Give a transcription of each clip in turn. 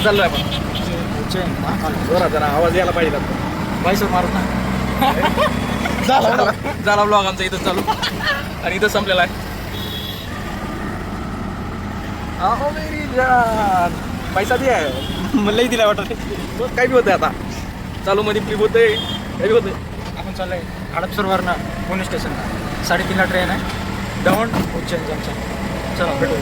चाललोय आपण जोरात जरा आवाज यायला पाहिजे बाईसवर मारून ना झाला ब्लॉग आमचा इथं चालू आणि इथं संपलेला आहे. अहो मेरी जान पैसा दिया आहे मलाही दिला वाटत काही बी होतंय आता चालू मध्ये फ्लिप होतंय काही बी होतंय. आपण चाललोय हडपसरवरनं पुणे स्टेशनला 3:30ला ट्रेन आहे दौंड उज्जैन जंक्शन. चला भेटू.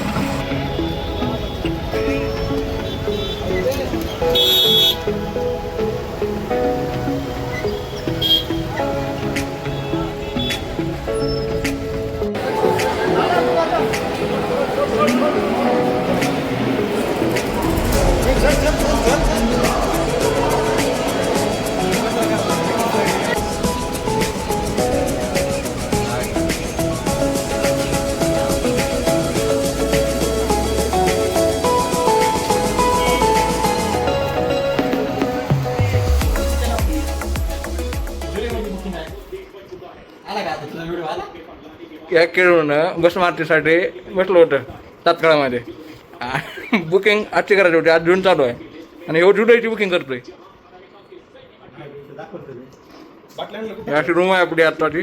या खेळून बस मारतीसाठी बसलो होतं तात्काळामध्ये. बुकिंग आजची करायची होती आज जून चालू आहे आणि एवढी जुलैची बुकिंग करतोय. अशी रूम आहे आपली आत्ताची.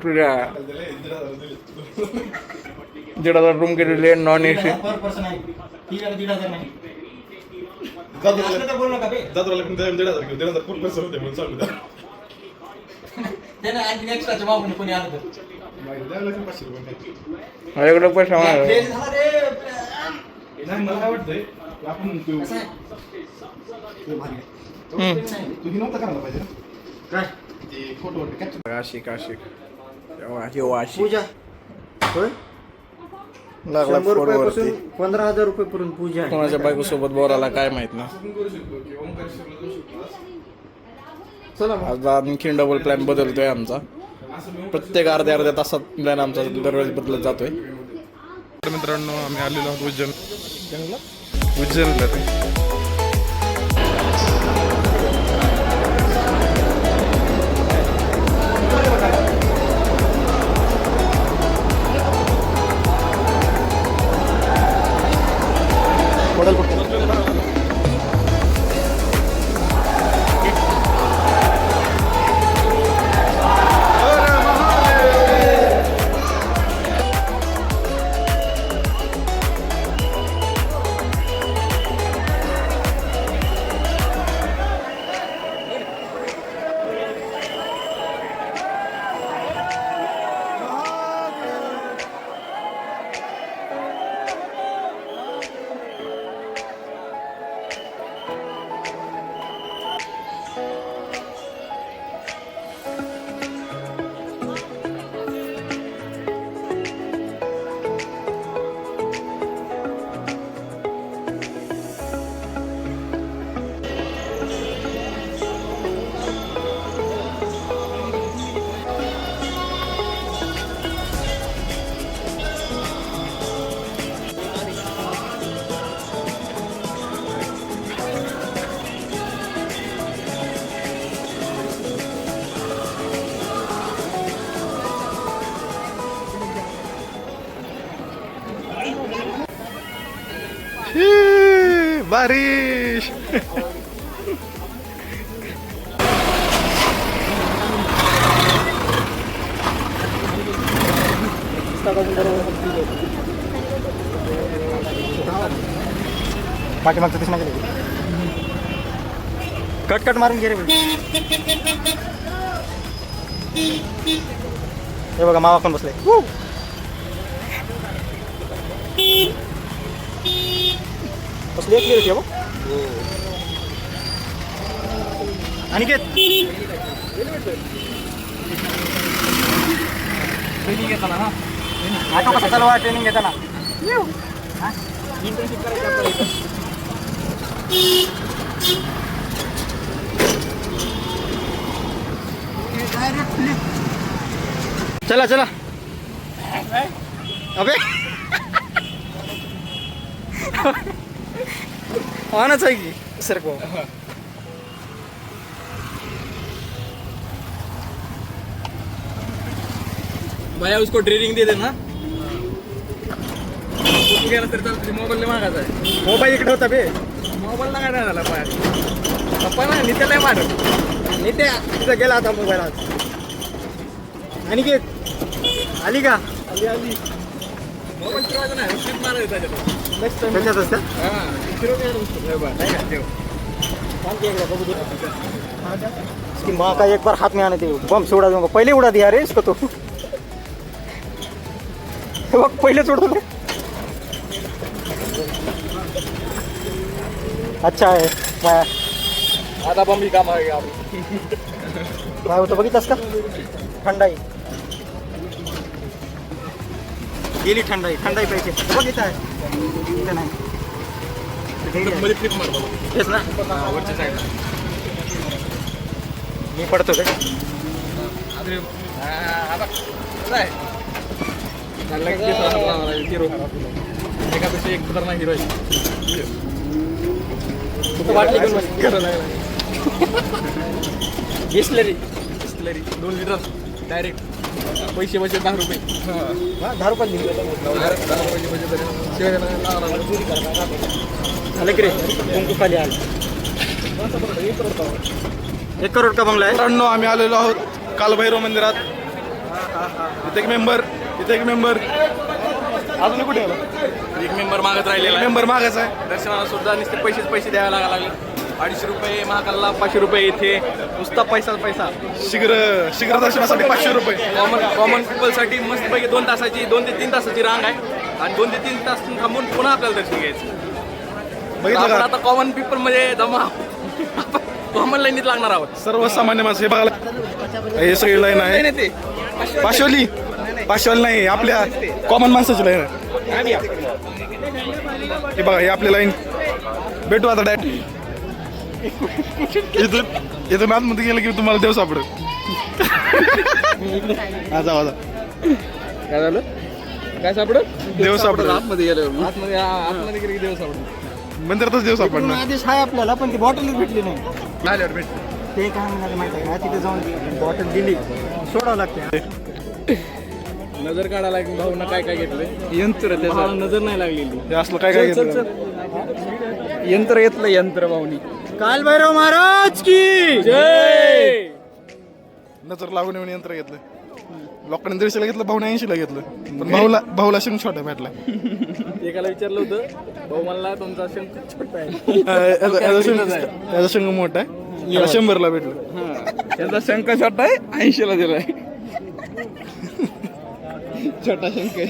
तुझ्या 1,500 रूम केलेली आहे नॉन AC. माझ्याकडे पैसा आशिक आशिक पूजा होय लागला 15,000 रुपये पर्यंत पूजा आहे. कोणाच्या बायकोसोबत बोलायला काय माहित ना. चला आज आणखी डबल प्लॅन बदलतोय आमचा. प्रत्येक अर्ध्या तासात प्लॅन आमचा दरवेळेस बदलत जातोय. मित्रांनो आम्ही आलेलो आहोत उज्जैनला. बारिश पाठीमागचं कृष्णा गेले कट मारून घे रे. हे बघा मावा पण बसले. बसले एक हो अनिकेत ट्रेनिंग घेताना ना ऑटो कसं चालवा ट्रेनिंग घेताना इंटर्नशिप करायची आपल्याला. चला चला अबे आनाच आहे की सर को भैया उसको ड्रिलिंग दे देना तू गेला तरी चालतं मोबाईल मागायचा आहे मोबाईल इकडे होता बे मोबाईल काय नाही झाला पाय पप्पा ना नित्या नाही मार नित्या तिथं गेला होता मोबाईल आज आणि घे आली का आली मोबाईल फिरवायचा नाही स्लिप मारायचं त्याच्यात त्याच्यातच का हां फिरवून नाही का ठेव इसकी माँ का एक बार हाथ में आने दे बम से उड़ा दूंगा पहले उड़ा दिया रे इसको तो पहले छोड़ दो अच्छा आहे काय आता बंबी काम आहे होतं बघितलंस का थंडाई गेली थंडाई पाहिजे बघ इथं आहे इथं नाही मध्ये फ्लिप मारतो तेच ना वरच्या साईडला मी पडतो काय अरे आता काय चालला की हिरो एकापेक्षा एक खतरनाक हिरो आहे वाटली घेऊन करायला लागला बिस्लरी 2 लिटर डायरेक्ट पैसे बचत 10 रुपये 10 रुपये दिले 10 रुपयाची बचत झालं की रे कुंकू खाली आलं 1 करोड का बंगला आहे मित्रांनो आम्ही आलेलो आहोत कालभैरव मंदिरात इथे एक मेंबर अजून कुठे आला एक मेंबर मागत राहिलेला आहे. मेंबर मागायचा आहे दर्शनाला सुद्धा नुसते पैसे द्यावे लागले 250 रुपये महाकालला 500 रुपये इथे नुसता पैसा शीघ्र दर्शनासाठी 500 रुपये कॉमन पीपलसाठी मस्तपैकी 2 तासाची 2 ते 3 तासाची रांग आहे आणि 2 ते 3 तास थांबून पुन्हा आपल्याला दर्शन घ्यायचं बघितलं आपण का आता कॉमन पीपल म्हणजे जमा कॉमन लाईनीत लागणार आहोत सर्वसामान्य माणसं हे बघायला हे सगळी लाईन आहे नाही ते पाचवाली नाही आपल्या कॉमन माणसाची लाईन आहे हे बघा हे आपली लाईन भेटू आता डायरेक्ट इथून आतमध्ये गेलं की तुम्हाला देव सापडत जा काय झालं काय सापडत देव सापडत आतमध्ये गेल्यावर आतमध्ये गेले की देव सापडत मंदिरातच देव सापडणार आदेश आहे आपल्याला पण ती बॉटलच भेटली नाही आल्यावर भेट ते काय म्हणाले माहिती आहे का तिथे जाऊन बॉटल दिली सोडावं लागते नजर काढायला भाऊना काय काय घेतलंय यंत्र त्याचा नजर नाही लागलेली हे असलं काय काय घेतलं यंत्र घेतलं यंत्र भाऊनी काल भैरव महाराज की जय नजर लागून येऊन यंत्र घेतलं लोकांनी 150 ला घेतलं भाऊने 80 ला घेतलं पण भाऊला शिंग छोटा भेटला एकाला विचारलं होतं भाऊ म्हणला तुमचा शंख छोटा आहे त्याचा शिंग मोठा आहे त्याला 100 ला भेटलं त्यांचा शंख छोटा आहे 80 ला दिलाय छोटा शंख आहे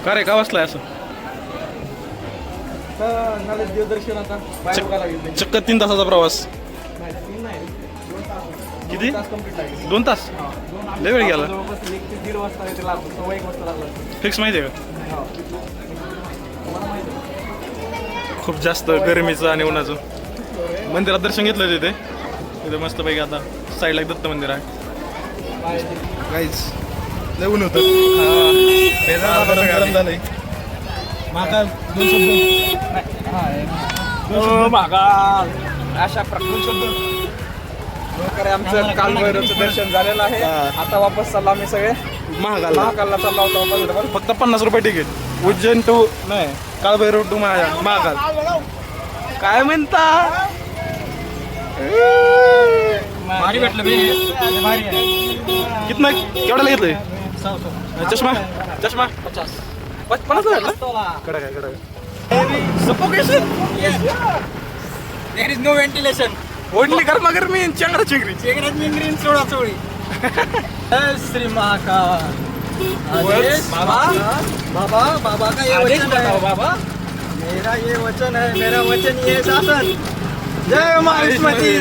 का रे का बसलाय असं देवदर्शन आता बाहेर बघायला लागेल चक्क 3 तासाचा प्रवास किती कंप्लीट लागेल 2 तास लय वेळ गेला जवळपास 1 ते 1.5 वाजता येते लागतो 1 वाजता लागला फिक्स माहिती आहे का खूप जास्त गरमीचं आणि उन्हाचं मंदिरात दर्शन घेतलं तिथे मस्तपैकी आता साईडला एक दत्त मंदिर आहे काहीच लय ऊन होतं गरम झालंय महाकाल महाकाल अशा प्रकारे आमचं कालभैरवचं दर्शन झालेलं आहे आता वापस चाललो आम्ही सगळे महाकालला चाललो होतो वापस फक्त 50 रुपये तिकीट उज्जैन टू नाही कालभैरव टू महाकाल काय म्हणता भारी भेटलं भारी आहे कितना केवढ्याला घेतलंय चष्मा 50 कडक आहे suffocation there is no ventilation ओढली गरमागरमी चंगरा चिंगरी चेगड्यात मिंगरीन सोडा चोळी श्री महाकाल बाबा का ये वचन है बाबा मेरा ये वचन है मेरा वचन ये शासन जय माहिष्मती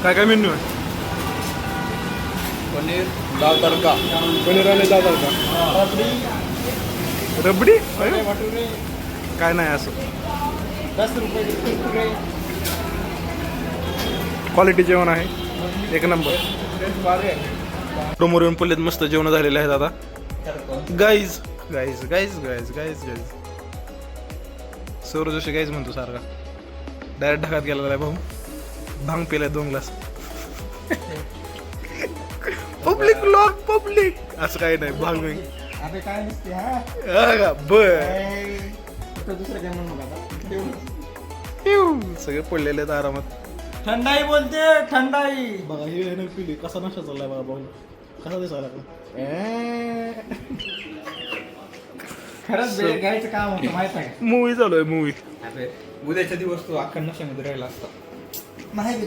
काय मेन्यू आहे पनीर दाल तडका. पनीर आणि दाल तडका. रबडी काय नाही असं 10 रुपये. क्वालिटी जेवण आहे एक नंबर. समोर येऊन पुल्लेत मस्त जेवण झालेले आहेत आता. Guys guys guys guys guys guys सौर जोशी गाईज म्हणतो सारखा. डायरेक्ट ढगात गेलेला आहे भाऊ. भांग पिलाय 2 ग्लास. पब्लिक लॉक पब्लिक असं काही नाही. भांग अरे काय नसते हा. बर दुसरं काय म्हणू नका. सगळे पडलेले आहेत आरामात. थंडाई बोलते थंडाई. बघा हे पिली कसा नशा चाललाय बघा भाऊ. कसा दिसायला खरंच बेल घ्यायचं काम होतं माहित आहे का? मूवी चालू आहे मूवी. उद्याच्या दिवस तू अख्खा नशामध्ये राहिला असता. नाही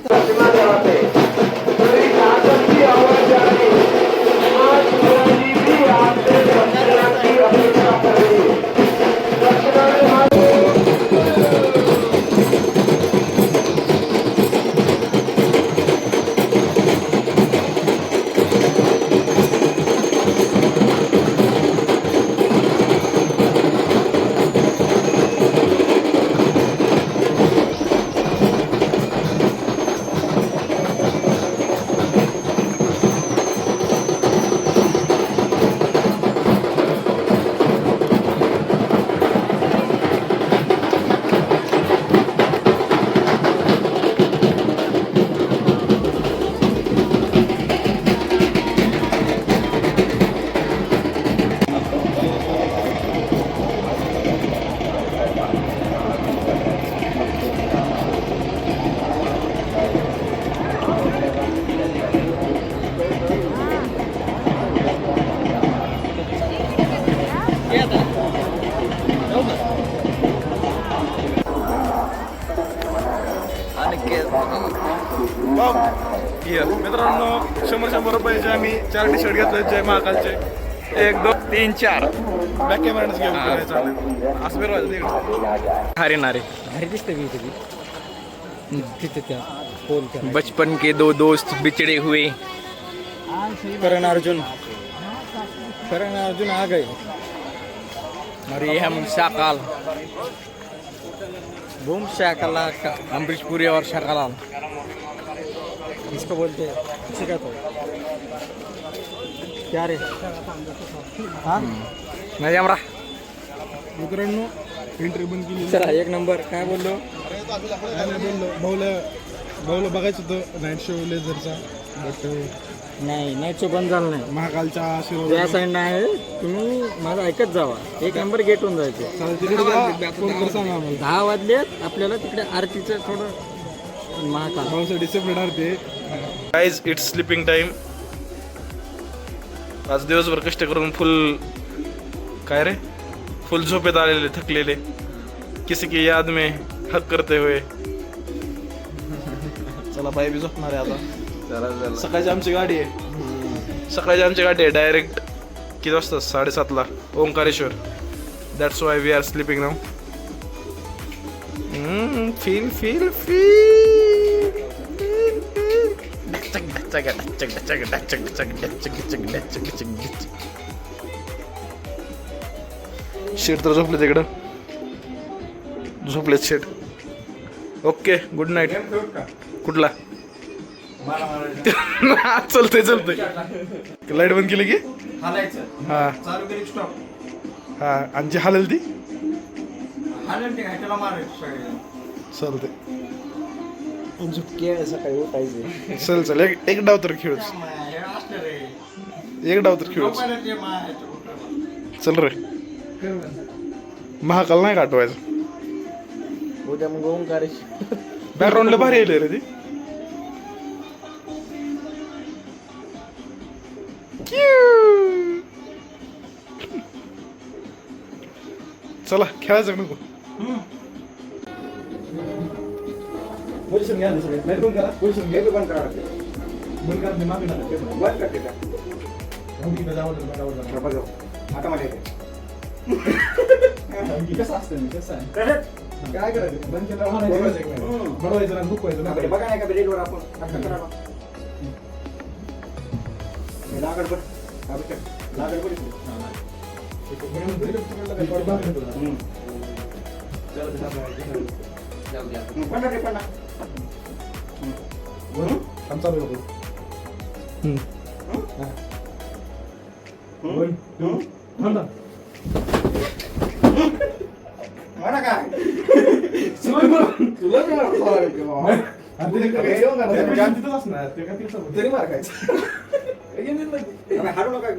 मित्रांनो 100 रुपयाचे आम्ही 4 टी शर्ट घेतले. जय महाकालचे 1 2 3 4 बॅक कॅमेराच घेऊन चालेल असं फिरवायचं. अरे नारे भारी दिसते मी तिथे त्या पोल. बचपन के 2 दोस्त बिछड़े हुए. करण अर्जुन आ गए. अरे हम शाकाल बूम शाकला का अमरीश पुरी और शाकालाल. इसको बोलते शिका तो क्या रे. हाँ नाही आमरा मित्रांनो एंट्री बंद केली. चला 1 नंबर. काय बोललो. भाऊला बघायचं होतं नाईट शो लेझरचा बट नाही नाईट शो बंद झाला नाही. महाकालच्या त्या आशीर्वाद साईडला आहे. तुम्ही माझं ऐकत जावा. 1 नंबर गेटहून जायचं. तिकडे फोन कर सांगा आम्हाला. 10 वाजलेत. आपल्याला तिकडे आरतीचं थोडं महाकाल भाऊसाठी सेपरेट आरती. Guys it's sleeping time. आज दिवसभर कष्ट करून फुल काय रे फुल झोपेत आलेले थकलेले. किसी की याद में हक करते हुए चला बाई बी झोपणार आहे आता. सकाळची आमची गाडी आहे. डायरेक्ट किती वाजता 7:30ला Omkareshwar. That's why we are sleeping now. Feel feel शेट तर झोपले तिकडं. झोपलेत शेट. Okay good night. कुठला चलतंय लाईट बंद केली की हा हा आणि जी हालेल ती चालते. सकाळी उठायचे. चल एक डाव तर खेळूच. चल रे महाकाल नाही काटवायचं. उद्या मग ओंकारेश्वर. बॅकग्राऊंडला भारी येईल रे ती. चला खेळायचं नको. पोझिशन घ्या सगळे. नाही बंद करा. पोझिशन घ्या. बंद करा. बंद करा. मागे नका. बंद करते का. आता मध्ये कसं असतं कसं आहे काय करायचं. बंद केलं बनवायचं ना दुखवायचं. बघा नाही का रेडवर आपण. म्हणा काय तरी मार खायचं हारू नका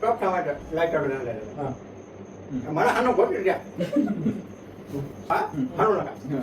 टॉप टमाटर लाईट मला हा नको द्या हा हारू नका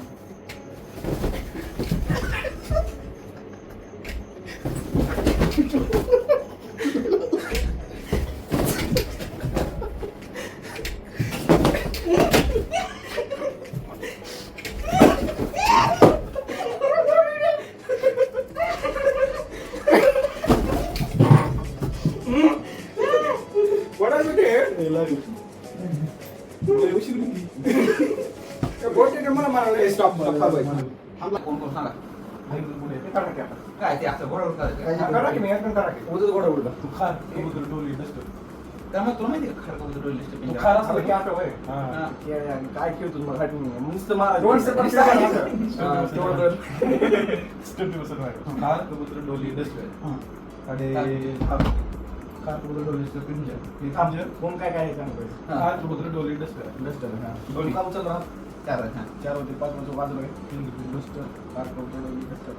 मला मारायला स्टॉप काय ते असं घोडा करा की मी एकदम करा की उद्या घोडा उडला तू खा कबूतर डोली डस्टर त्यामुळे तुला माहिती का खरं कबूतर डोली तू खा असं की आठव आहे काय खेळतो मला नुसतं मारा दोन सेकंद स्टेप बसत नाही खा कबूतर डोली डस्टर आणि खा कबूतर डोली डस्टर पिंजर हे थांबजे कोण काय काय सांगतोय खा कबूतर डोली डस्टर डस्टर डोली का उचल राहा चार आहे, हां. 4 होते 5 म्हणजे बाजूला डस्टर कार कवटर डस्टर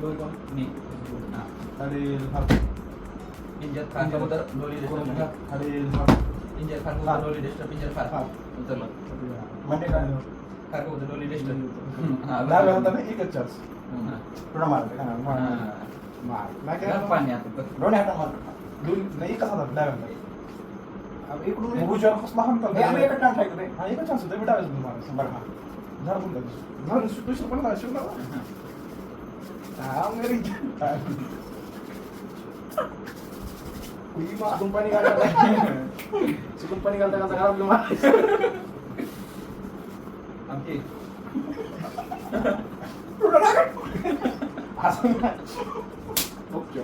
दोन कोण मी हां. आणि पिंजर खान कबूतर डोली डिस्टर्ब आणि पिंजर खान कबूतर डोली डिस्टर्ब पिंजर खान उचललं म्हणजे काय खान कबूतर डोली डिस्टर्ब डाव्या हाताने एकच चान्स थोडा मारते का मार नाही काय पाणी आता दोन्ही हातात मार नाही एकच हातात डाव्या हातात इकडून उजव्या कसला हात आम्ही एकच टाइम खायचो हा एकच चान्स होता मी डाव्याच मारायचं बरं झाड पण झाड दुसरं पण नाही शिवला हा मेरी चुकून पाणी घालता चुकून पाणी घालता घालता घालून मार आमची असं ओके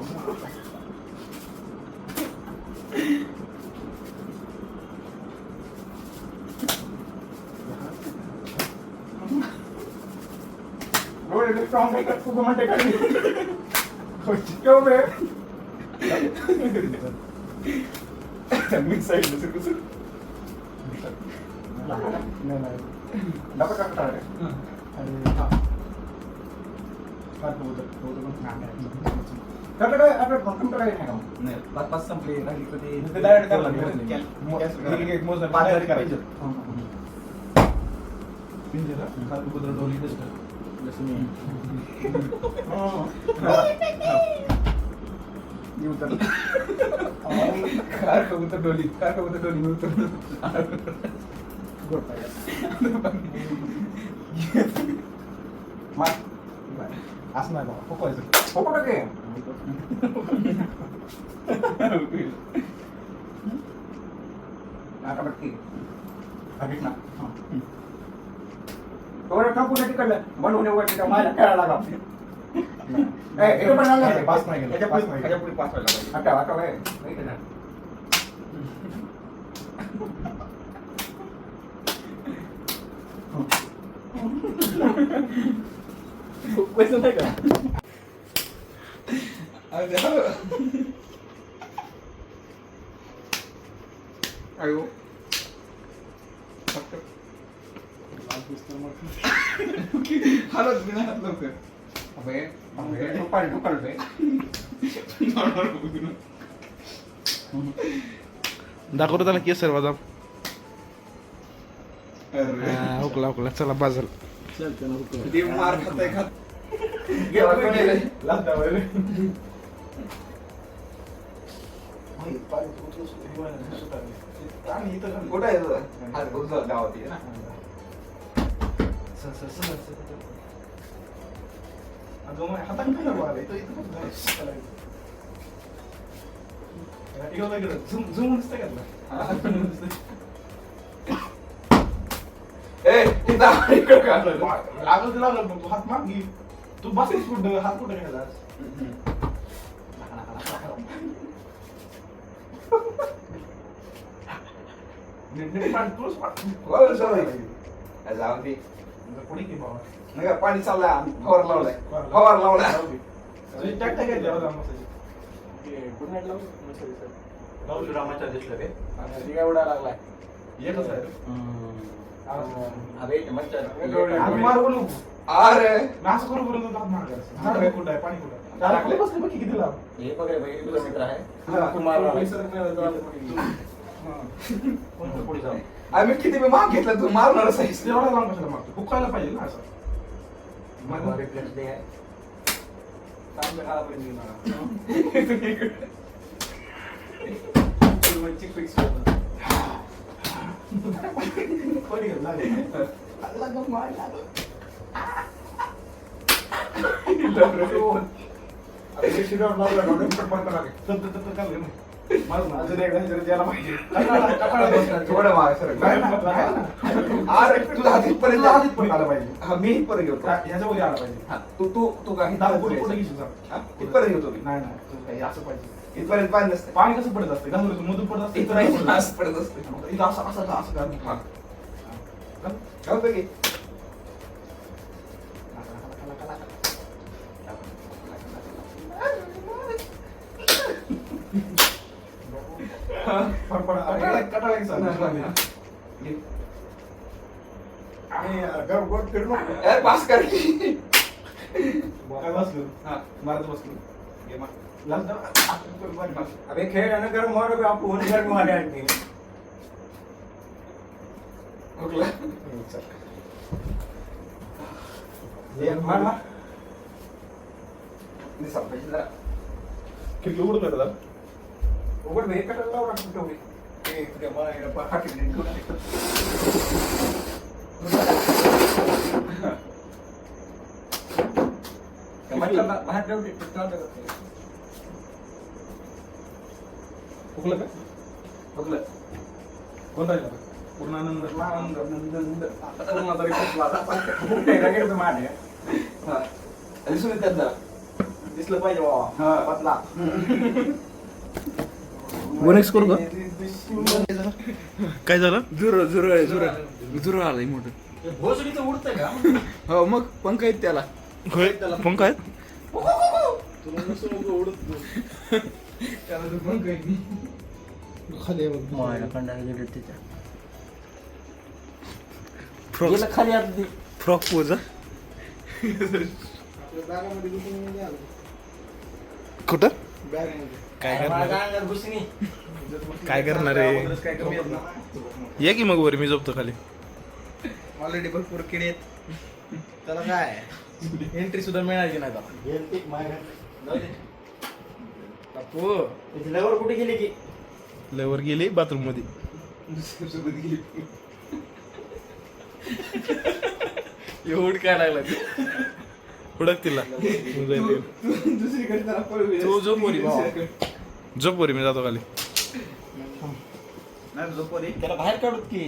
डोळे स्ट्रॉंग आहे का खूप म्हणते का चिकव बे मी साइड से कुछ नाही नाही डबल काढता रे आणि हा काढतो उधर पण काय आपण कंप्यूटर काय नाही का नाही पाच संपले राहिली कधी ते डायरेक्ट करायला एक मोजणार पाच डायरेक्ट करायचं करायचं पिंजरा खात कबूतर डोली डस्टर जसं मी उतर कार कबूतर डोली मी उतरलो मार असं नाही बाबा फुकवायचं फोटो टाके आता बघ अभिट ना थोडं टाकून तिकडलं बनवून वगैरे माझ्या खेळायला लागला हे पण आलं पास नाही गेलं, पास नाही गेलं. पुढे पाच व्हायला पाहिजे आता आता वय पैसे नाही का अयो हालत बिना हात लवकर अबे पाणी ढुकल बे दाखवतो त्याला केसर बदाम हुकला हुकला चला बाजल ते मार खाताय खात कुठं आहे तुझा? हात उजवा डावा होती ना लागल ते लागल पण तू हात माग घे तू बसलीस कुठं हात कुठं घ्यायला जाऊ दे नका पाणी चाललंय फवार लावलाय फवार लावलाय गुड नाईट लावू रामाच्या दिसलं रे काय उडा लागलाय एकच आहे अरे मच्छर आम्ही मारू नको अरे असं करू बरोबर दात मारायचं झाड आहे कुठं आहे पाणी कुठं आहे त्याला खाली बसले बघ किती लांब हे बघ रे भाई तुझा मित्र आहे कोणतं पुढे जाऊ आम्ही किती मी माग घेतला तू मारणारच आहेस एवढा लांब कशाला मागतो हुकायला पाहिजे ना असं मला रिफ्लेक्स दे आहे कोणी घेतला थोडं माग सर अरे तुला हातीपर्यंत आला पाहिजे हा मी इथपर्यंत घेतो ह्याच्या वर आला पाहिजे हा, तू काय कुठे घेशील सांग? हा, इथपर्यंत घेतो मी नाही नाही तुझं काही असं पाहिजे इथपर्यंत पाणी नसते पाणी कसं पडत असते घालून मधून पडत असते इथं नाही असं पडत असते इथं असं असं असं कर हा घालतो की यार पास कर की काय बसलो हा मारत बसलो घे मार. लाल तर- अबे खेळ आणि गरम हो रे आपको होने गरम वाले आदमी ओकला मार मार दिसा पाहिजे जरा खिडकी उघडून येतं जरा. उघड भेट कटायला लावला कुठे ते तुझ्या मला एकदा पाठी बाहेर जाऊ दे फुकलं का ओकला कोण राहिला पूर्ण आनंद हा दिसून येतात ना दिसलं पाहिजे बाबा हा पतला बोनेक्स करू का काय झालं जुर आलंय मोठं भोसडीचं उडतंय का हो मग पंख आहेत त्याला होय पण काय त्याला तो पंख आहेत खाली फ्रॉक खाली आत फ्रॉक पोज कुठं काय करणार आहे ये की मग वर मी झोपतो खाली ऑलरेडी भरपूर किडे आहेत त्याला काय एंट्री सुद्धा मिळायची नाही बापू कुठे गेली की लेवर गेली बाथरूम मध्ये एवढ काय लागला हुडक तिला दुसरीकडे जरा पळू तो झोप वरी भावा. झोप वरी मी जातो खाली नाही झोप वरी. त्याला बाहेर काढूत की